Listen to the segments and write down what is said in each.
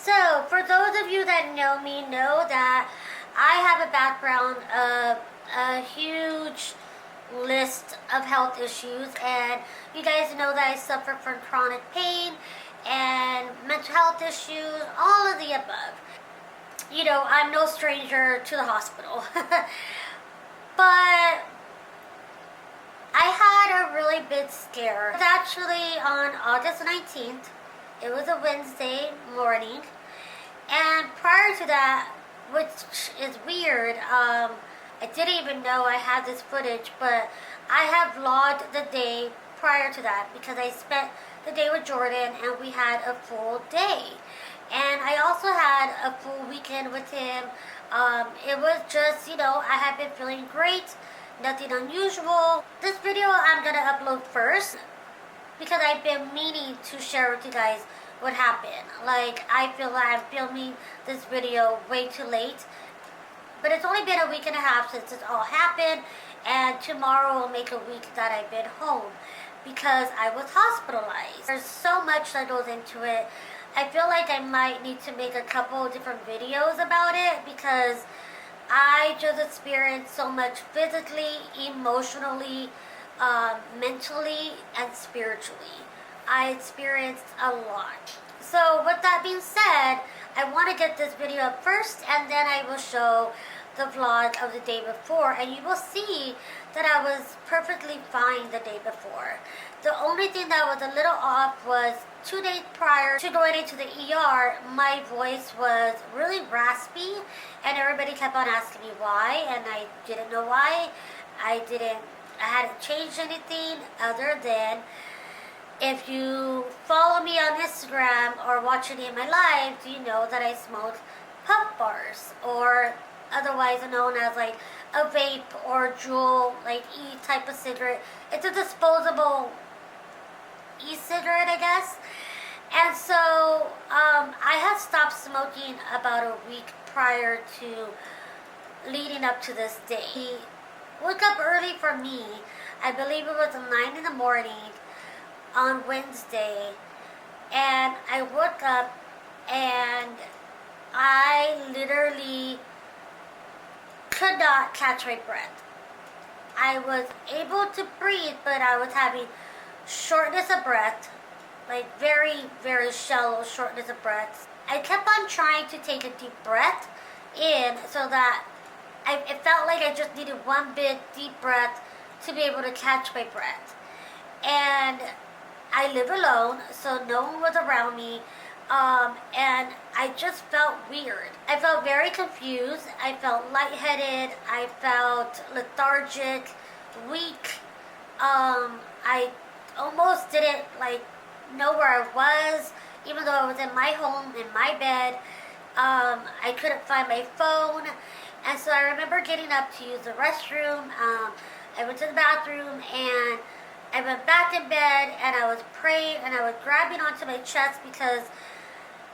So, for those of you that know me, know that I have a background of a huge list of health issues, and you guys know that I suffer from chronic pain and mental health issues, all of the above. You know, I'm no stranger to the hospital. But I had a really big scare. It was actually on August 19th. It was a Wednesday morning. And prior to that, which is weird, I didn't even know I had this footage, but I have vlogged the day prior to that because I spent the day with Jordan and we had a full day. And I also had a full weekend with him. It was just, you know, I have been feeling great, nothing unusual. This video I'm gonna upload first because I've been meaning to share with you guys what happened. Like, I feel like I'm filming this video way too late, but it's only been a week and a half since it all happened, and tomorrow will make a week that I've been home because I was hospitalized. There's so much that goes into it. I feel like I might need to make a couple different videos about it because I just experienced so much physically, emotionally, mentally, and spiritually. I experienced a lot. So with that being said, I want to get this video up first, and then I will show the vlog of the day before, and you will see that I was perfectly fine the day before. The only thing that was a little off was 2 days prior to going into the ER, my voice was really raspy, and everybody kept on asking me why, and I didn't know why. I hadn't changed anything other than, if you follow me on Instagram or watch any of my lives, you know that I smoke puff bars, or otherwise known as like a vape or Juul, like E-type of cigarette. It's a disposable e-cigarette, I guess. And so I had stopped smoking about a week prior to leading up to this day. He woke up early for me. I believe it was 9 in the morning on Wednesday, and I woke up and I literally could not catch my breath. I was able to breathe, but I was having shortness of breath, like very, very shallow shortness of breath. I kept on trying to take a deep breath in so that it felt like I just needed one big deep breath to be able to catch my breath. And I live alone, so no one was around me, and I just felt weird. I felt very confused. I felt lightheaded. I felt lethargic, weak. I almost didn't know where I was, even though I was in my home, in my bed. I couldn't find my phone, and so I remember getting up to use the restroom. I went to the bathroom, and I went back in bed, and I was praying, and I was grabbing onto my chest because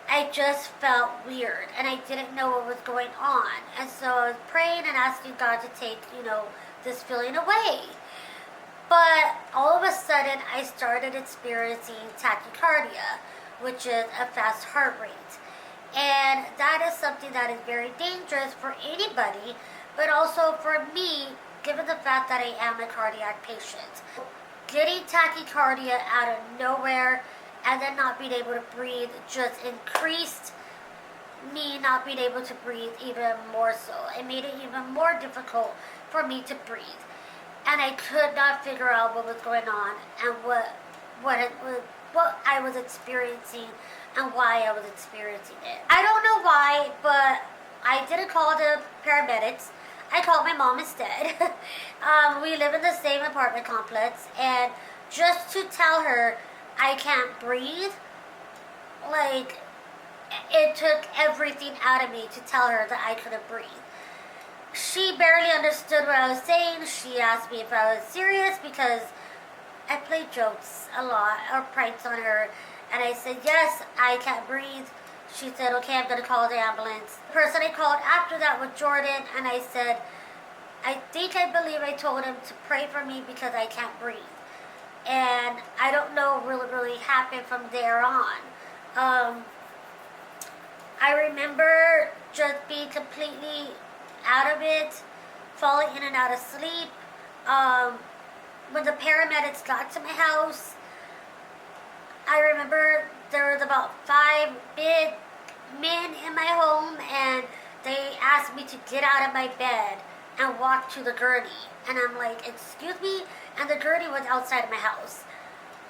I just felt weird, and I didn't know what was going on. And so I was praying and asking God to take, this feeling away. But all of a sudden, I started experiencing tachycardia, which is a fast heart rate. And that is something that is very dangerous for anybody, but also for me, given the fact that I am a cardiac patient. Getting tachycardia out of nowhere and then not being able to breathe just increased me not being able to breathe even more so. It made it even more difficult for me to breathe. And I could not figure out what was going on and what I was experiencing and why I was experiencing it. I don't know why, but I didn't call the paramedics. I called my mom instead. We live in the same apartment complex, and just to tell her I can't breathe, it took everything out of me to tell her that I couldn't breathe. She barely understood what I was saying. She asked me if I was serious because I played jokes a lot, or pranks on her, and I said, yes, I can't breathe. She said, okay, I'm going to call the ambulance. The person I called after that was Jordan, and I said, I believe I told him to pray for me because I can't breathe. And I don't know what really happened from there on. I remember just being completely out of it, falling in and out of sleep. When the paramedics got to my house, I remember there was about 5 big men in my home, and they asked me to get out of my bed and walk to the gurney. And I'm like, excuse me? And the gurney was outside of my house.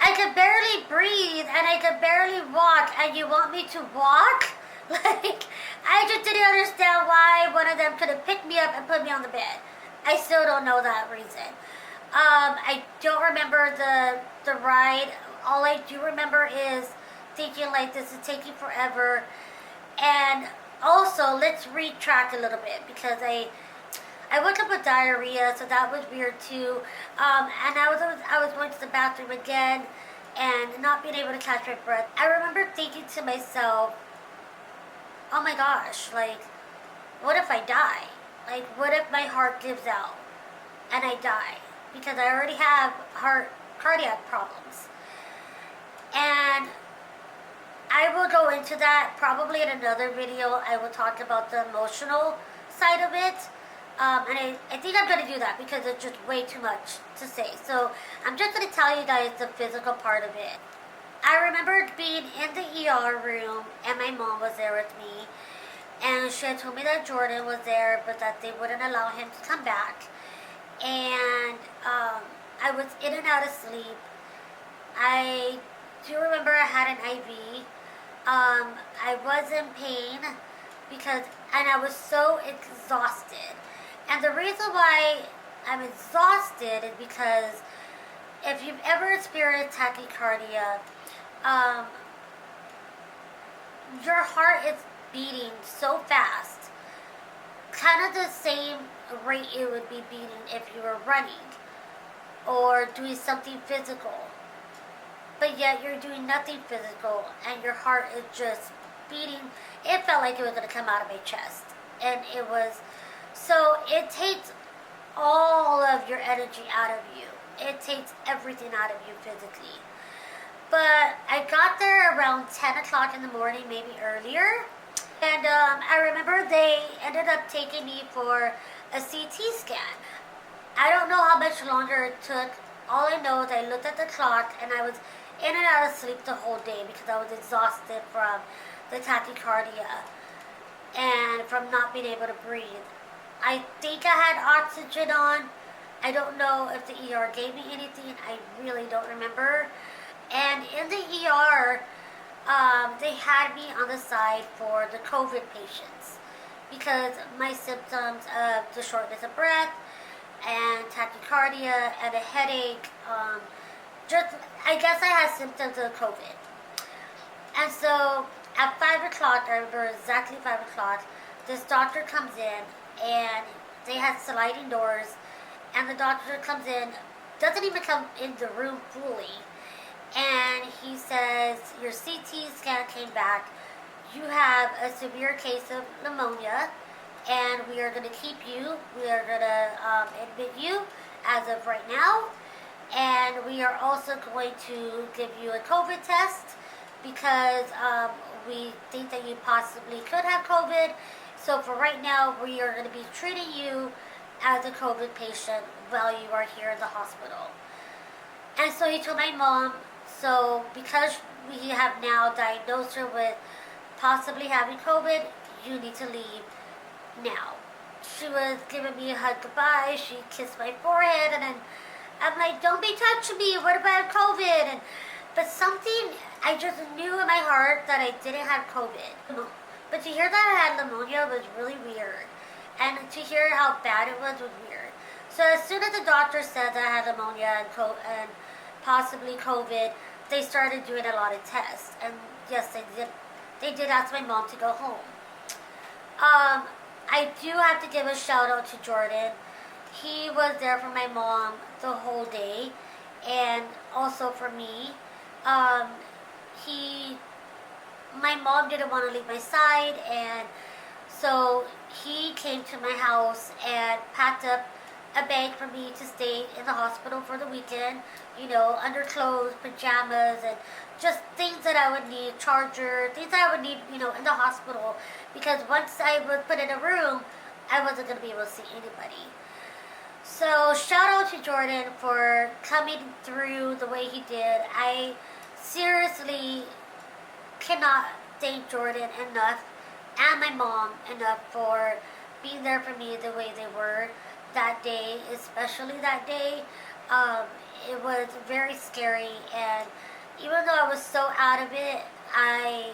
I could barely breathe and I could barely walk, and you want me to walk? Like, I just didn't understand why one of them could have picked me up and put me on the bed. I still don't know that reason. I don't remember the ride. All I do remember is thinking like, this is taking forever. And also, let's retrack a little bit, because I woke up with diarrhea, so that was weird too. And I was going to the bathroom again and not being able to catch my breath. I remember thinking to myself, oh my gosh, like, what if I die? Like, what if my heart gives out and I die? Because I already have cardiac problems. And I will go into that probably in another video. I will talk about the emotional side of it. And I think I'm going to do that because it's just way too much to say. So I'm just going to tell you guys the physical part of it. I remember being in the ER room, and my mom was there with me. And she had told me that Jordan was there, but that they wouldn't allow him to come back. And I was in and out of sleep. I do remember I had an IV. I was in pain and I was so exhausted. And the reason why I'm exhausted is because if you've ever experienced tachycardia, your heart is beating so fast, kind of the same rate it would be beating if you were running or doing something physical. But yet you're doing nothing physical and your heart is just beating. It felt like it was going to come out of my chest. And it was, so it takes all of your energy out of you. It takes everything out of you physically. But I got there around 10 o'clock in the morning, maybe earlier. And I remember they ended up taking me for a CT scan. I don't know how much longer it took. All I know is I looked at the clock and I was in and out of sleep the whole day because I was exhausted from the tachycardia and from not being able to breathe. I think I had oxygen on. I don't know if the ER gave me anything. I really don't remember. And in the ER, they had me on the side for the COVID patients because my symptoms of the shortness of breath and tachycardia and a headache, I guess I had symptoms of COVID. And so at 5 o'clock, I remember exactly 5 o'clock, this doctor comes in and they had sliding doors, and the doctor comes in, doesn't even come in the room fully, and he says, your CT scan came back, you have a severe case of pneumonia, and we are going to keep you, we are going to admit you as of right now, and we are also going to give you a COVID test because we think that you possibly could have COVID. So for right now, we are going to be treating you as a COVID patient while you are here in the hospital. And so he told my mom, so because we have now diagnosed her with possibly having COVID, you need to leave now. She was giving me a hug goodbye. She kissed my forehead, and then I'm like, don't be touching me. What if I have COVID? But something, I just knew in my heart that I didn't have COVID. But to hear that I had pneumonia was really weird. And to hear how bad it was weird. So as soon as the doctor said that I had pneumonia and possibly COVID, they started doing a lot of tests. And yes, they did ask my mom to go home. I do have to give a shout out to Jordan. He was there for my mom the whole day, and also for me. My mom didn't want to leave my side, and so he came to my house and packed up a bag for me to stay in the hospital for the weekend, you know, underclothes, pajamas, and just things that I would need, charger, things that I would need, you know, in the hospital, because once I was put in a room, I wasn't going to be able to see anybody. So shout out to Jordan for coming through the way he did. I seriously cannot thank Jordan enough, and my mom enough, for being there for me the way they were that day, especially that day. It was very scary, and even though I was so out of it, I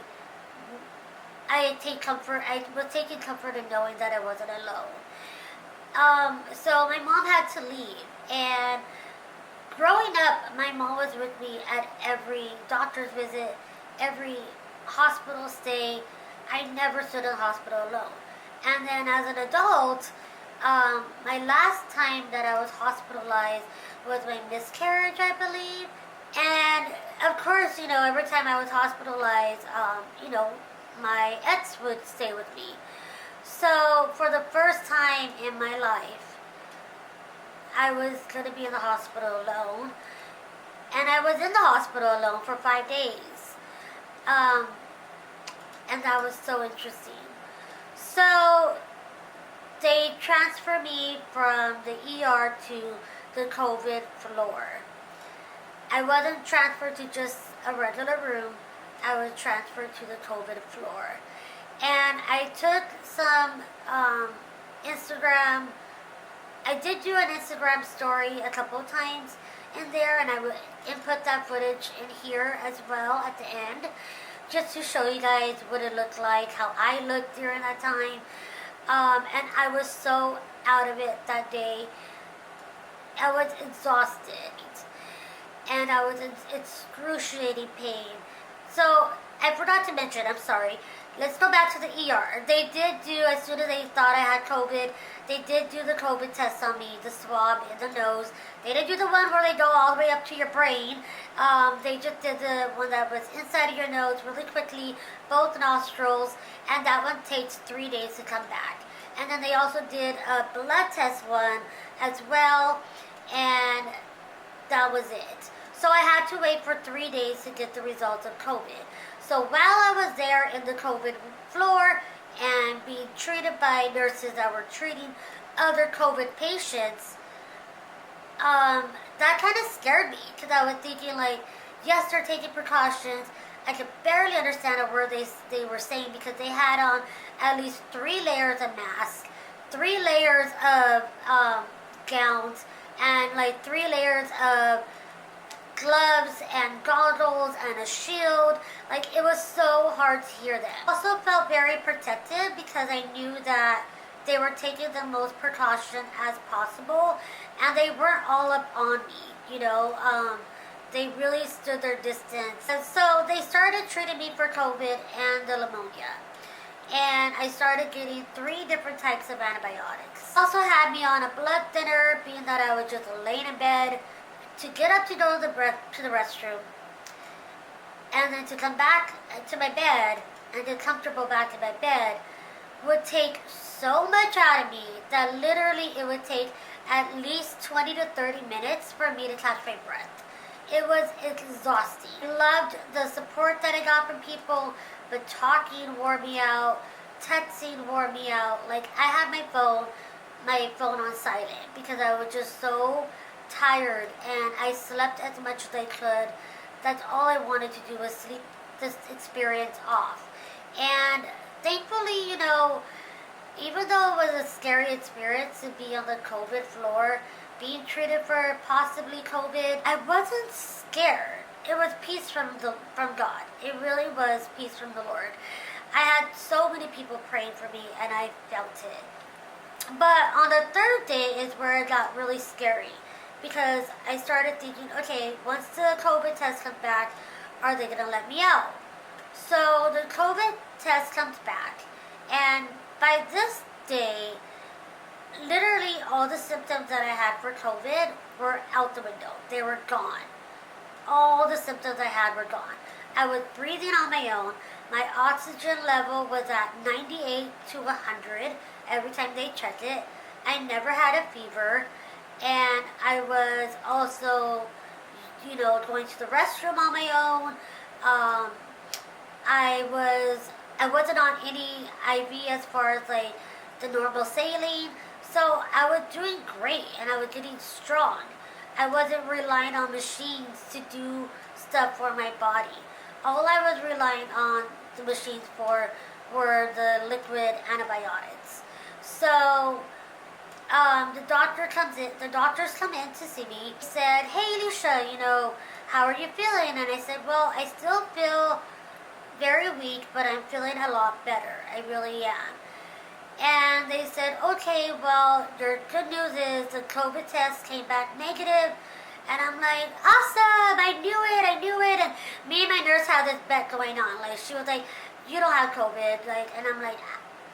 take comfort. I was taking comfort in knowing that I wasn't alone. So my mom had to leave, and growing up, my mom was with me at every doctor's visit, every hospital stay. I never stood in the hospital alone. And then as an adult, my last time that I was hospitalized was my miscarriage, I believe. And of course, you know, every time I was hospitalized, you know, my ex would stay with me. So for the first time in my life, I was going to be in the hospital alone. And I was in the hospital alone for 5 days. And that was so interesting. So they transferred me from the ER to the COVID floor. I wasn't transferred to just a regular room. I was transferred to the COVID floor. And I took some Instagram. I did do an Instagram story a couple times in there, and I would input that footage in here as well at the end, just to show you guys what it looked like, how I looked during that time. And I was so out of it that day. I was exhausted, and I was in excruciating pain. So I forgot to mention, I'm sorry. Let's go back to the ER. They did do, as soon as they thought I had COVID, they did do the COVID test on me, the swab in the nose. They didn't do the one where they go all the way up to your brain. They just did the one that was inside of your nose really quickly, both nostrils, and that one takes 3 days to come back. And then they also did a blood test one as well, and that was it. So I had to wait for 3 days to get the results of COVID. So while I was there in the COVID floor and being treated by nurses that were treating other COVID patients, that kind of scared me, because I was thinking, like, yes, they're taking precautions. I could barely understand a word they were saying, because they had on at least 3 layers of masks, 3 layers of gowns, and like 3 layers of gloves and goggles and a shield. Like, it was so hard to hear them. I also felt very protected, because I knew that they were taking the most precaution as possible, and they weren't all up on me, you know. They really stood their distance. And so they started treating me for COVID and the pneumonia. And I started getting 3 different types of antibiotics. Also had me on a blood thinner, being that I was just laying in bed. To get up to go to the restroom, and then to come back to my bed and get comfortable back in my bed, would take so much out of me that literally it would take at least 20 to 30 minutes for me to catch my breath. It was exhausting. I loved the support that I got from people, but talking wore me out, texting wore me out. Like, I had my phone on silent, because I was just so tired, and I slept as much as I could. That's all I wanted to do, was sleep this experience off. And thankfully, you know, even though it was a scary experience to be on the COVID floor, being treated for possibly COVID, I wasn't scared. It was peace from God. It really was peace from the Lord. I had so many people praying for me, and I felt it. But on the 3rd day is where it got really scary, because I started thinking, okay, once the COVID test comes back, are they going to let me out? So the COVID test comes back, and by this day, literally all the symptoms that I had for COVID were out the window. They were gone. All the symptoms I had were gone. I was breathing on my own. My oxygen level was at 98 to 100 every time they checked it. I never had a fever. and I was also, going to the restroom on my own. Um, I wasn't on any IV as far as like the normal saline, so I was doing great and I was getting strong. I wasn't relying on machines to do stuff for my body. All I was relying on the machines for were the liquid antibiotics. So the doctors come in to see me. He said, "Hey, Elisha, how are you feeling?" And I said, "Well, I still feel very weak, but I'm feeling a lot better. I really am." And they said, "Okay, well, your good news is the COVID test came back negative." And I'm like, "Awesome! I knew it." And me and my nurse had this bet going on. Like, she was like, "You don't have COVID." Like, and I'm like,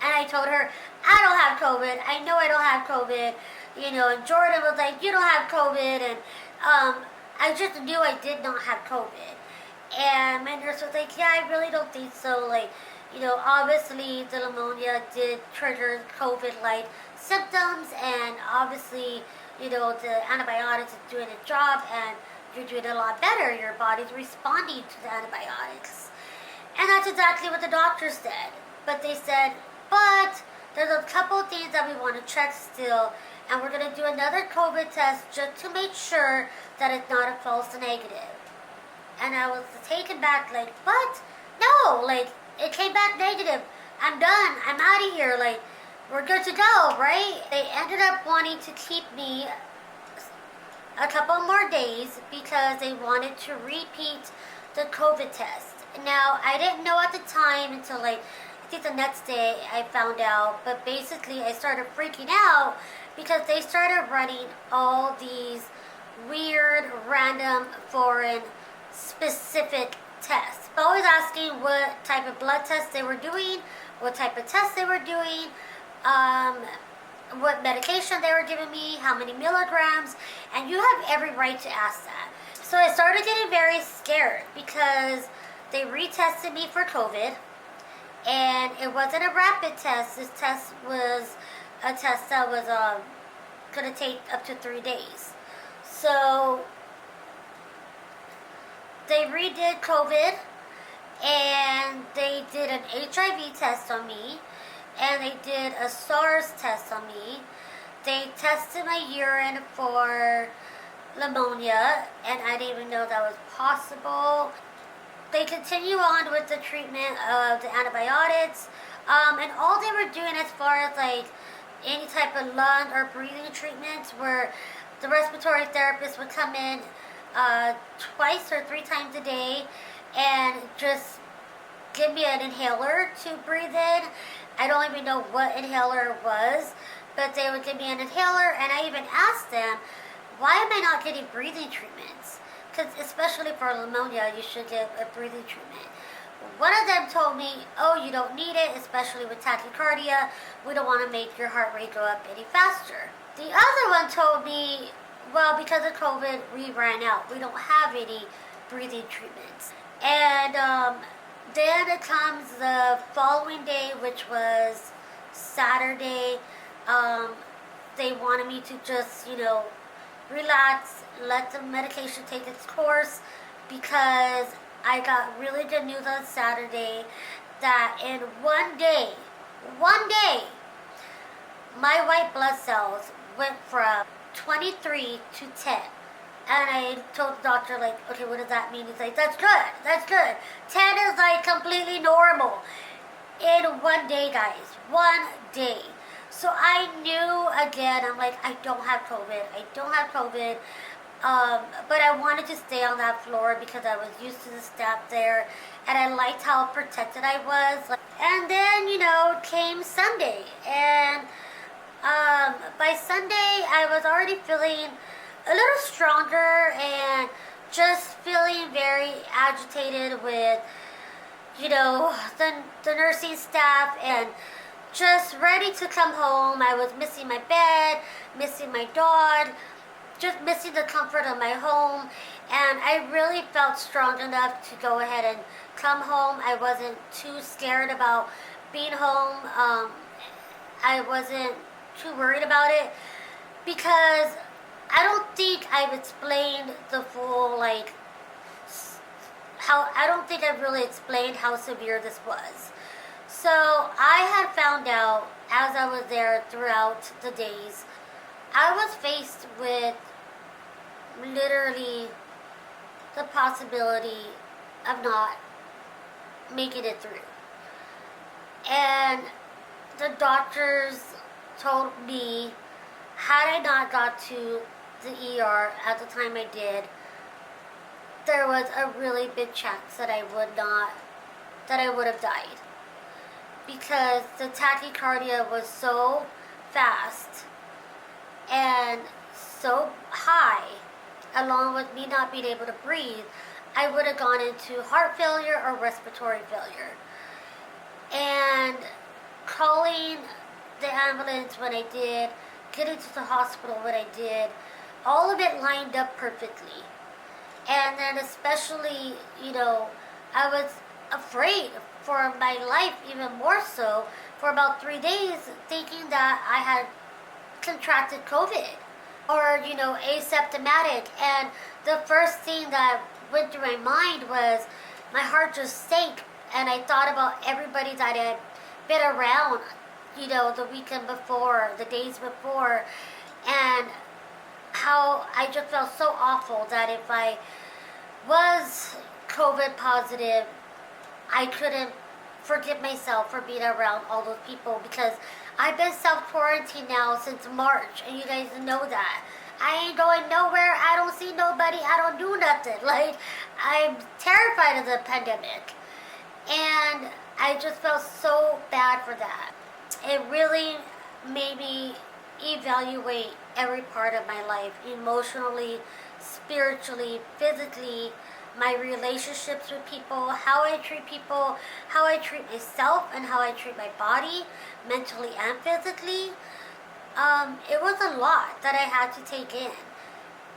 and I told her, "I don't have COVID. I know I don't have COVID." And Jordan was like, "You don't have COVID." And I just knew I did not have COVID. And my nurse was like, "Yeah, I really don't think so." Like, obviously the pneumonia did trigger COVID-like symptoms, and obviously, the antibiotics is doing its job, and you're doing a lot better. Your body's responding to the antibiotics. And that's exactly what the doctor said. But they said, "But there's a couple of things that we want to check still, and we're going to do another COVID test just to make sure that it's not a false negative." And I was taken back, like, "What? No, like, it came back negative. I'm done. I'm out of here. Like, we're good to go, right?" They ended up wanting to keep me a couple more days because they wanted to repeat the COVID test. Now, I didn't know at the time until, like, I think the next day I found out, but basically I started freaking out because they started running all these weird, random, foreign, specific tests. Always asking what type of blood test they were doing, what type of test they were doing, what medication they were giving me, how many milligrams, and you have every right to ask that. So I started getting very scared because they retested me for COVID, and it wasn't a rapid test. This test was a test that was going to take up to 3 days. So they redid COVID, and they did an HIV test on me, and they did a SARS test on me. They tested my urine for pneumonia, and I didn't even know that was possible. They continue on with the treatment of the antibiotics, and all they were doing as far as like any type of lung or breathing treatments where the respiratory therapist would come in twice or 3 times a day and just give me an inhaler to breathe in. I don't even know what inhaler it was, but they would give me an inhaler, and I even asked them, "Why am I not getting breathing treatments?" Because especially for pneumonia, you should get a breathing treatment. One of them told me, "Oh, you don't need it, especially with tachycardia. We don't want to make your heart rate go up any faster." The other one told me, "Well, because of COVID, we ran out. We don't have any breathing treatments." And then it comes the following day, which was Saturday. They wanted me to just, relax, let the medication take its course, because I got really good news on Saturday that in one day, my white blood cells went from 23 to 10. And I told the doctor, like, "Okay, what does that mean?" He's like, that's good. 10 is like completely normal. In one day, guys, 1 day. So I knew again, I'm like, I don't have COVID. But I wanted to stay on that floor because I was used to the staff there, and I liked how protected I was. And then, came Sunday, and by Sunday, I was already feeling a little stronger and just feeling very agitated with, the nursing staff, and just ready to come home. I was missing my bed, missing my dog, just missing the comfort of my home, and I really felt strong enough to go ahead and come home. I wasn't too scared about being home. I wasn't too worried about it because I don't think I've explained the full, like, how, I don't think I've really explained how severe this was. So I had found out as I was there throughout the days, I was faced with literally the possibility of not making it through. And the doctors told me, had I not got to the ER at the time I did, there was a really big chance that I would have died. Because the tachycardia was so fast and so high, along with me not being able to breathe, I would have gone into heart failure or respiratory failure. And calling the ambulance when I did, getting to the hospital when I did, all of it lined up perfectly. And then especially, I was afraid for my life, even more so, for about 3 days, thinking that I had contracted COVID or, asymptomatic. And the first thing that went through my mind was my heart just sank, and I thought about everybody that had been around, the weekend before, the days before, and how I just felt so awful that if I was COVID positive, I couldn't forgive myself for being around all those people, because I've been self-quarantined now since March, and you guys know that. I ain't going nowhere, I don't see nobody, I don't do nothing. Like, I'm terrified of the pandemic. And I just felt so bad for that. It really made me evaluate every part of my life, emotionally, spiritually, physically, my relationships with people, how I treat people, how I treat myself, and how I treat my body, mentally and physically. It was a lot that I had to take in.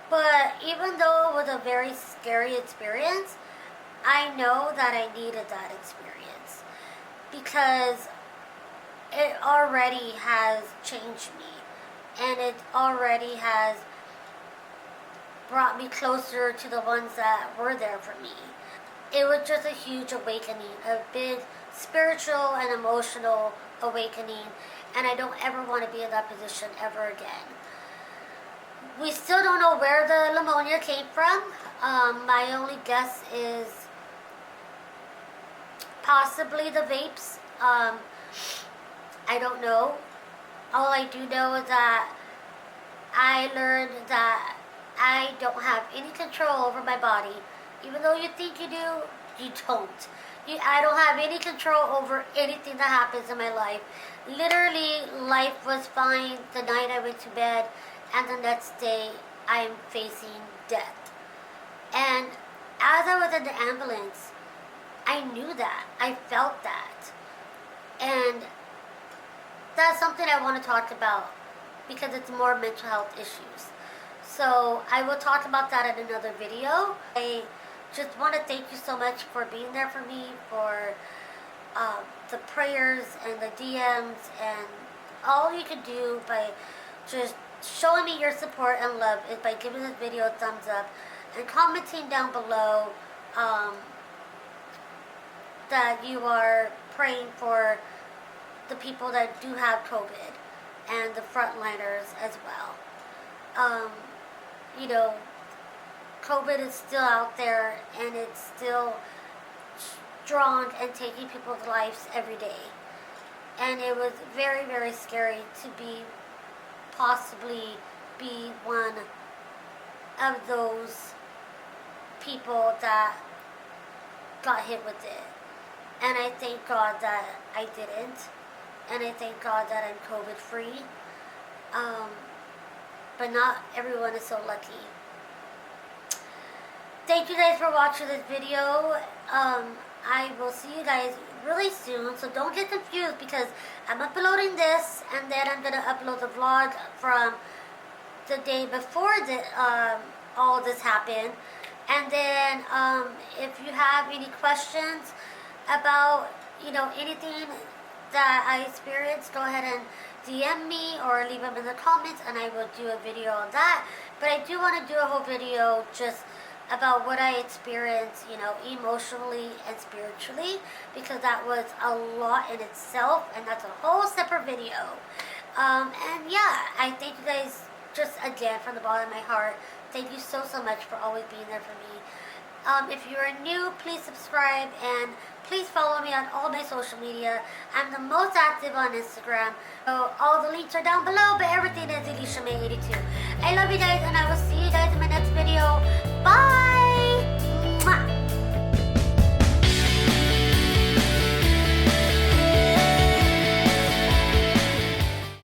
But even though it was a very scary experience, I know that I needed that experience, because it already has changed me, and it already has brought me closer to the ones that were there for me. It was just a huge awakening, a big spiritual and emotional awakening, and I don't ever want to be in that position ever again. We still don't know where the pneumonia came from. My only guess is possibly the vapes. I don't know. All I do know is that I learned that I don't have any control over my body. Even though you think you do, you don't. I don't have any control over anything that happens in my life. Literally, life was fine the night I went to bed, and the next day I am facing death. And as I was in the ambulance, I knew that. I felt that. And that's something I want to talk about, because it's more mental health issues. So I will talk about that in another video. I just want to thank you so much for being there for me, for the prayers and the DMs, and all you can do by just showing me your support and love is by giving this video a thumbs up and commenting down below that you are praying for the people that do have COVID and the frontliners as well. COVID is still out there, and it's still strong and taking people's lives every day. And it was very, very scary to possibly be one of those people that got hit with it. And I thank God that I didn't. And I thank God that I'm COVID free. But not everyone is so lucky. Thank you guys for watching this video. I will see you guys really soon, so don't get confused, because I'm uploading this, and then I'm going to upload the vlog from the day before all this happened. And then if you have any questions about anything, that I experienced, go ahead and DM me or leave them in the comments and I will do a video on that. But I do want to do a whole video just about what I experienced, you know, emotionally and spiritually, because that was a lot in itself, and that's a whole separate video. And yeah, I thank you guys just again from the bottom of my heart. Thank you so much for always being there for me. If you are new, please subscribe and please follow me on all my social media. I'm the most active on Instagram. So all the links are down below, but everything is Elisha May 82. I love you guys, and I will see you guys in my next video. Bye!